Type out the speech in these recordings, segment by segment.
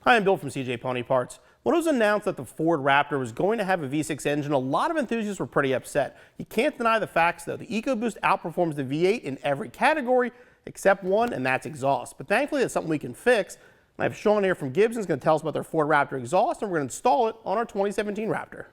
Hi, I'm Bill from CJ Pony Parts. When it was announced that the Ford Raptor was going to have a V6 engine, a lot of enthusiasts were pretty upset. You can't deny the facts though. The EcoBoost outperforms the V8 in every category except one, and that's exhaust. But thankfully that's something we can fix. I have Shawn here from Gibson, going to tell us about their Ford Raptor exhaust, and we're going to install it on our 2017 Raptor.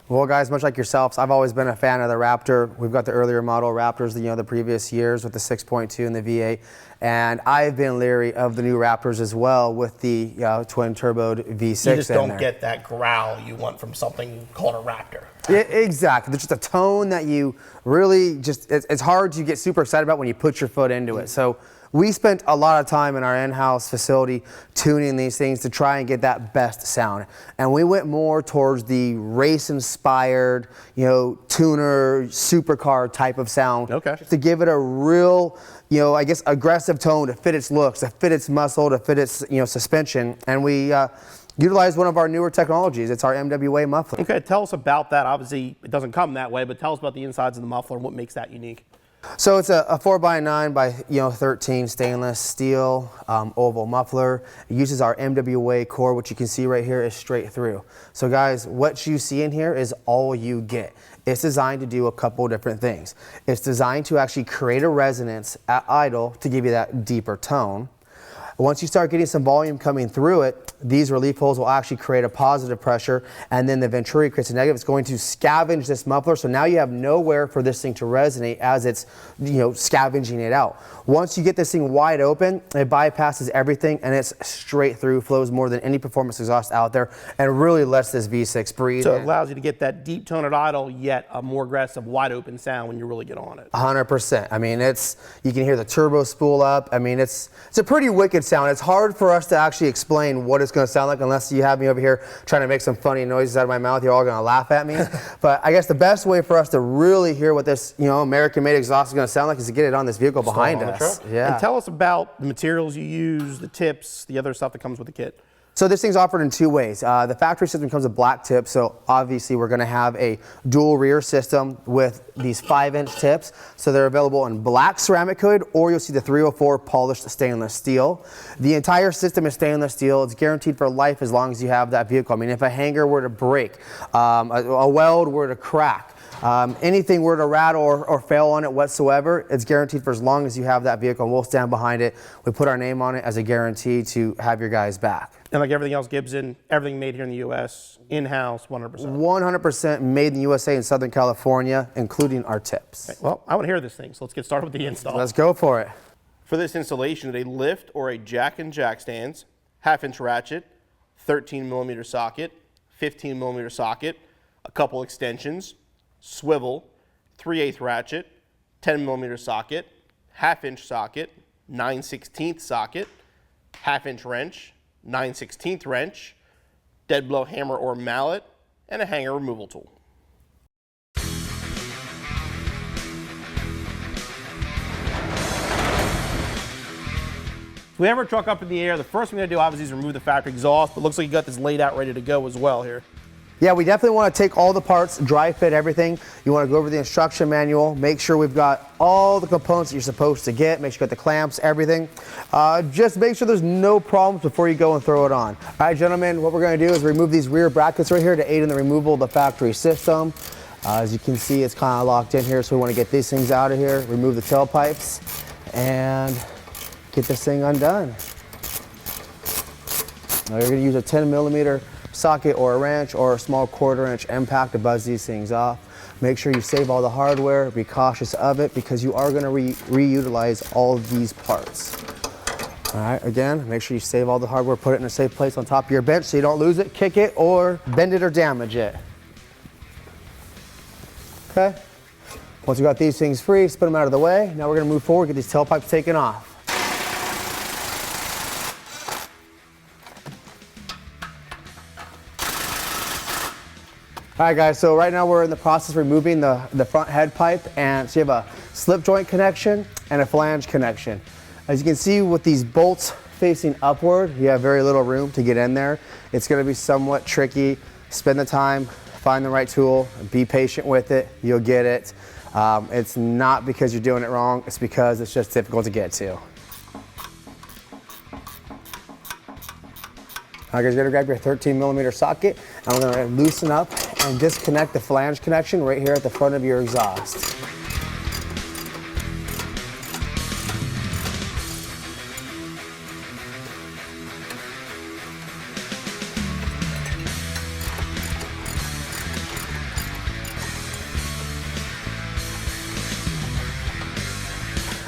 Well, guys, much like yourselves, I've always been a fan of the Raptor. We've got the earlier model Raptors, the previous years with the 6.2 and the V8, and I've been leery of the new Raptors as well with the twin-turboed V6. You just don't get that growl you want from something called a Raptor. Yeah, exactly. There's just a tone that you really it's hard to get super excited about when you put your foot into it. So we spent a lot of time in our in-house facility tuning these things to try and get that best sound. And we went more towards the race-inspired, tuner, supercar type of sound. Okay. To give it a real, I guess, aggressive tone to fit its looks, to fit its muscle, to fit its, suspension. And we utilized one of our newer technologies. It's our MWA muffler. Okay, tell us about that. Obviously, it doesn't come that way, but tell us about the insides of the muffler and what makes that unique. So it's a 4x9 by 13 stainless steel oval muffler. It uses our MWA core, which you can see right here is straight through. So guys, what you see in here is all you get. It's designed to do a couple different things. It's designed to actually create a resonance at idle to give you that deeper tone. Once you start getting some volume coming through it, these relief holes will actually create a positive pressure, and then the venturi creates a negative. It's going to scavenge this muffler, so now you have nowhere for this thing to resonate as it's scavenging it out. Once you get this thing wide open, it bypasses everything and it's straight through, flows more than any performance exhaust out there, and really lets this V6 breathe. So it allows you to get that deep tone at idle, yet a more aggressive wide open sound when you really get on it. 100%. I mean, you can hear the turbo spool up. I mean, it's a pretty wicked sound. It's hard for us to actually explain what it's going to sound like unless you have me over here trying to make some funny noises out of my mouth. You're all going to laugh at me. But I guess the best way for us to really hear what this American-made exhaust is going to sound like is to get it on this vehicle behind us. Yeah. And tell us about the materials you use, the tips, the other stuff that comes with the kit. So this thing's offered in two ways. The factory system comes with black tips, so obviously we're going to have a dual rear system with these 5-inch tips. So they're available in black ceramic coated, or you'll see the 304 polished stainless steel. The entire system is stainless steel. It's guaranteed for life as long as you have that vehicle. I mean, if a hanger were to break, a weld were to crack, anything were to rattle or fail on it whatsoever, it's guaranteed for as long as you have that vehicle, and we'll stand behind it. We put our name on it as a guarantee to have your guys back. And like everything else Gibson, everything made here in the U.S., in-house, 100%. 100% made in the USA in Southern California, including our tips. Okay, well, I want to hear this thing, so let's get started with the install. Let's go for it. For this installation, a lift or a jack and jack stands, 1/2-inch ratchet, 13mm socket, 15mm socket, a couple extensions, swivel, 3/8 ratchet, 10mm socket, 1/2-inch socket, 9/16 socket, 1/2-inch wrench, 9/16 wrench, dead blow hammer or mallet, and a hanger removal tool. If we have our truck up in the air, the first thing we're going to do obviously is remove the factory exhaust, but it looks like you got this laid out ready to go as well here. Yeah, we definitely want to take all the parts, dry fit everything. You want to go over the instruction manual, make sure we've got all the components that you're supposed to get, make sure you got the clamps, everything. Just make sure there's no problems before you go and throw it on. All right, gentlemen, what we're going to do is remove these rear brackets right here to aid in the removal of the factory system. As you can see, it's kind of locked in here, so we want to get these things out of here, remove the tailpipes, and get this thing undone. Now you're going to use a 10mm socket or a wrench or a small 1/4-inch impact to buzz these things off. Make sure you save all the hardware, be cautious of it because you are going to reutilize all of these parts. All right, again, make sure you save all the hardware, put it in a safe place on top of your bench so you don't lose it, kick it, or bend it or damage it. Okay, once you got these things free, spin them out of the way. Now we're going to move forward, get these tailpipes taken off. All right, guys, so right now we're in the process of removing the front head pipe, and so you have a slip joint connection and a flange connection. As you can see with these bolts facing upward, you have very little room to get in there. It's gonna be somewhat tricky. Spend the time, find the right tool, be patient with it, you'll get it. It's not because you're doing it wrong, it's because it's just difficult to get to. All right, guys, you're gonna grab your 13mm socket, and we're gonna loosen up and disconnect the flange connection right here at the front of your exhaust.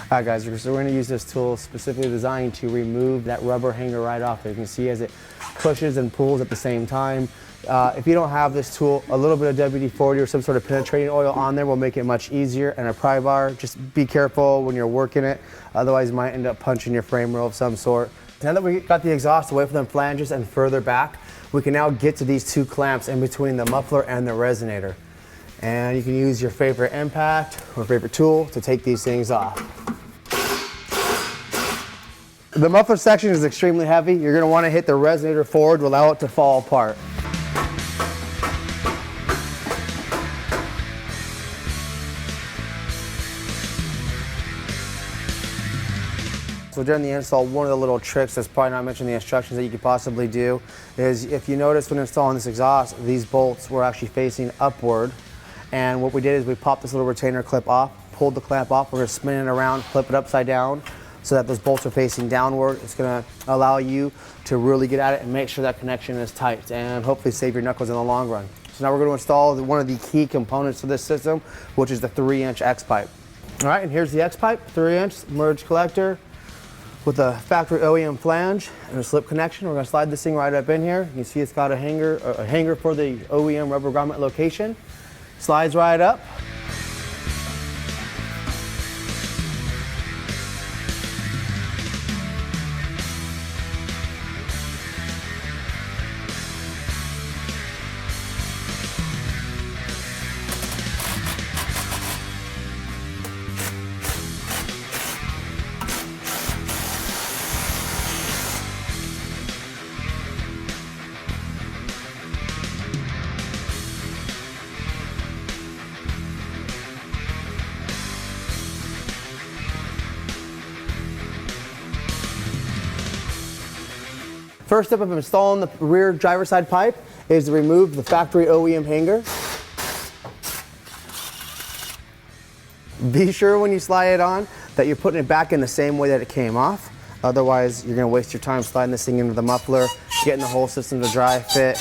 All right, guys, so we're going to use this tool specifically designed to remove that rubber hanger right off there. You can see as it pushes and pulls at the same time. If you don't have this tool, a little bit of WD-40 or some sort of penetrating oil on there will make it much easier. And a pry bar, just be careful when you're working it. Otherwise, you might end up punching your frame rail of some sort. Now that we got the exhaust away from the flanges and further back, we can now get to these two clamps in between the muffler and the resonator. And you can use your favorite impact or favorite tool to take these things off. The muffler section is extremely heavy. You're going to want to hit the resonator forward to allow it to fall apart. So during the install, one of the little tricks that's probably not mentioned in the instructions that you could possibly do is, if you notice when installing this exhaust, these bolts were actually facing upward. And what we did is we popped this little retainer clip off, pulled the clamp off, we're going to spin it around, flip it upside down, so that those bolts are facing downward. It's gonna allow you to really get at it and make sure that connection is tight and hopefully save your knuckles in the long run. So now we're gonna install one of the key components to this system, which is the 3-inch X-pipe. All right, and here's the X-pipe, 3-inch merge collector with a factory OEM flange and a slip connection. We're gonna slide this thing right up in here. You can see it's got a hanger for the OEM rubber grommet location. Slides right up. First step of installing the rear driver's side pipe is to remove the factory OEM hanger. Be sure when you slide it on that you're putting it back in the same way that it came off. Otherwise, you're gonna waste your time sliding this thing into the muffler, getting the whole system to dry fit,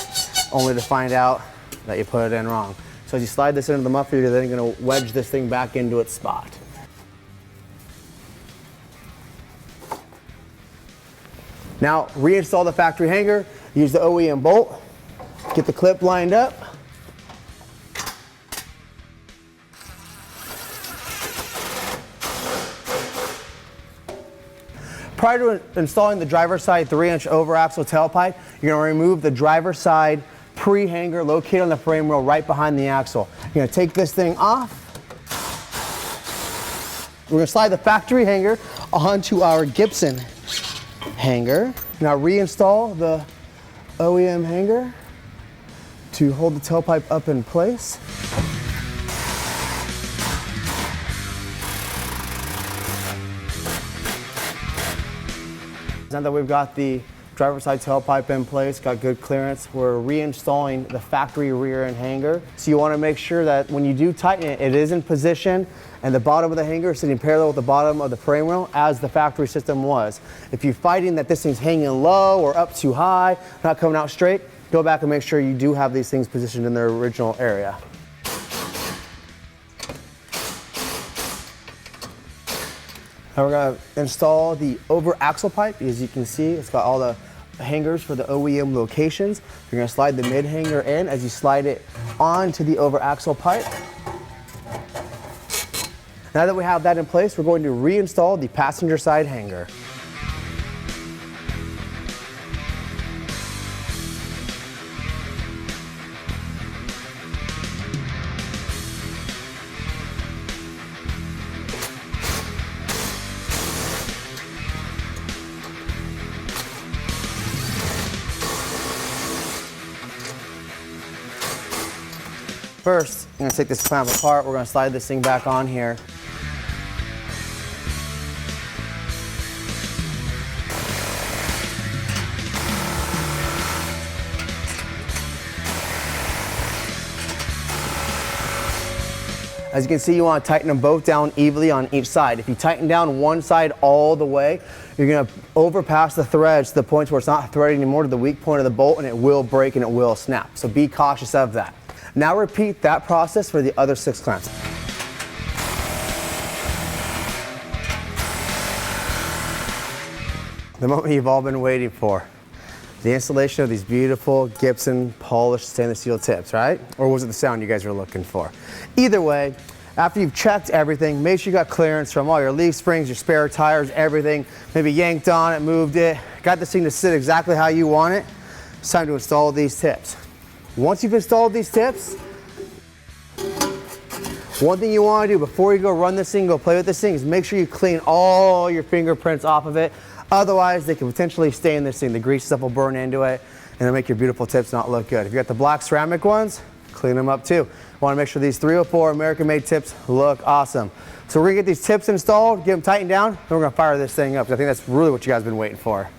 only to find out that you put it in wrong. So as you slide this into the muffler, you're then gonna wedge this thing back into its spot. Now, reinstall the factory hanger, use the OEM bolt, get the clip lined up. Prior to installing the driver's side 3-inch over-axle tailpipe, you're going to remove the driver's side pre-hanger located on the frame rail right behind the axle. You're going to take this thing off. We're going to slide the factory hanger onto our Gibson hanger. Now reinstall the OEM hanger to hold the tailpipe up in place. Now that we've got the driver's side tailpipe in place, got good clearance, we're reinstalling the factory rear end hanger. So you want to make sure that when you do tighten it, it is in position and the bottom of the hanger is sitting parallel with the bottom of the frame rail as the factory system was. If you're fighting that this thing's hanging low or up too high, not coming out straight, go back and make sure you do have these things positioned in their original area. Now we're going to install the over axle pipe. As you can see, it's got all the hangers for the OEM locations. You're going to slide the mid hanger in as you slide it onto the over axle pipe. Now that we have that in place, we're going to reinstall the passenger side hanger. First, I'm going to take this clamp apart. We're going to slide this thing back on here. As you can see, you want to tighten them both down evenly on each side. If you tighten down one side all the way, you're going to overpass the threads to the point where it's not threaded anymore to the weak point of the bolt, and it will break and it will snap. So be cautious of that. Now repeat that process for the other 6 clamps. The moment you've all been waiting for. The installation of these beautiful Gibson polished stainless steel tips, right? Or was it the sound you guys were looking for? Either way, after you've checked everything, make sure you got clearance from all your leaf springs, your spare tires, everything. Maybe yanked on it, moved it, got this thing to sit exactly how you want it. It's time to install these tips. Once you've installed these tips, one thing you want to do before you go run this thing, go play with this thing, is make sure you clean all your fingerprints off of it. Otherwise, they can potentially stay in this thing. The grease stuff will burn into it, and it'll make your beautiful tips not look good. If you got the black ceramic ones, clean them up too. Want to make sure these 304 American-made tips look awesome. So we're gonna get these tips installed, get them tightened down, and we're gonna fire this thing up. I think that's really what you guys have been waiting for.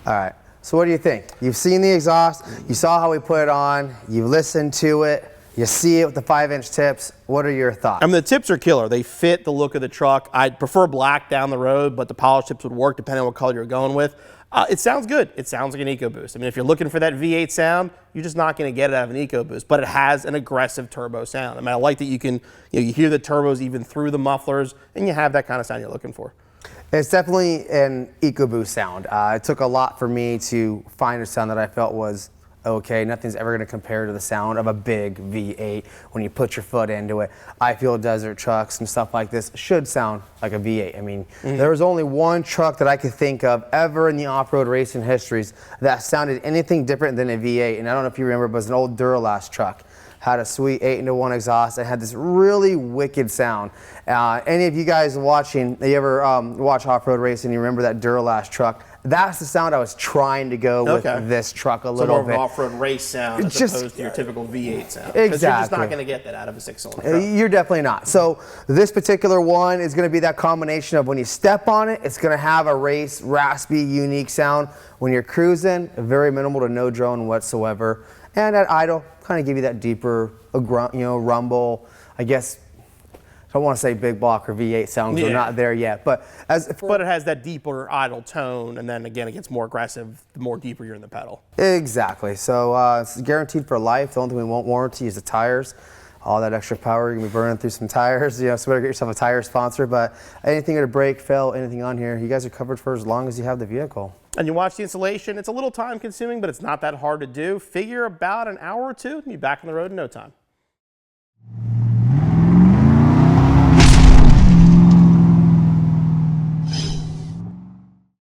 All right, so what do you think? You've seen the exhaust, you saw how we put it on, you've listened to it, you see it with the 5-inch tips. What are your thoughts? I mean, the tips are killer. They fit the look of the truck. I'd prefer black down the road, but the polished tips would work depending on what color you're going with. It sounds good. It sounds like an EcoBoost. I mean, if you're looking for that V8 sound, you're just not going to get it out of an EcoBoost, but it has an aggressive turbo sound. I mean, I like that you can, you hear the turbos even through the mufflers, and you have that kind of sound you're looking for. It's definitely an EcoBoost sound. It took a lot for me to find a sound that I felt was okay. Nothing's ever going to compare to the sound of a big V8 when you put your foot into it. I feel desert trucks and stuff like this should sound like a V8. I mean, there was only one truck that I could think of ever in the off-road racing histories that sounded anything different than a V8. And I don't know if you remember, but it was an old Duralast truck. Had a sweet 8-into-1 exhaust and had this really wicked sound. Any of you guys watching, you ever watch off-road racing, you remember that Duralast truck? That's the sound I was trying to go with this truck a little bit. More of an off-road race sound as opposed to your typical V8 sound. Exactly. Because you're just not going to get that out of a 6-cylinder truck. You're definitely not. So this particular one is going to be that combination of when you step on it, it's going to have a race, raspy, unique sound. When you're cruising, very minimal to no drone whatsoever. And at idle, kind of give you that deeper, rumble. I guess I don't want to say big block or V8 sound, we're not there yet. But it has that deeper idle tone, and then again, it gets more aggressive the more deeper you're in the pedal. Exactly. So it's guaranteed for life. The only thing we won't warranty is the tires. All that extra power, you're gonna be burning through some tires. So better get yourself a tire sponsor. But anything to break, fail, anything on here, you guys are covered for as long as you have the vehicle. And you watch the installation, it's a little time consuming, but it's not that hard to do. Figure about an hour or two, and be back on the road in no time.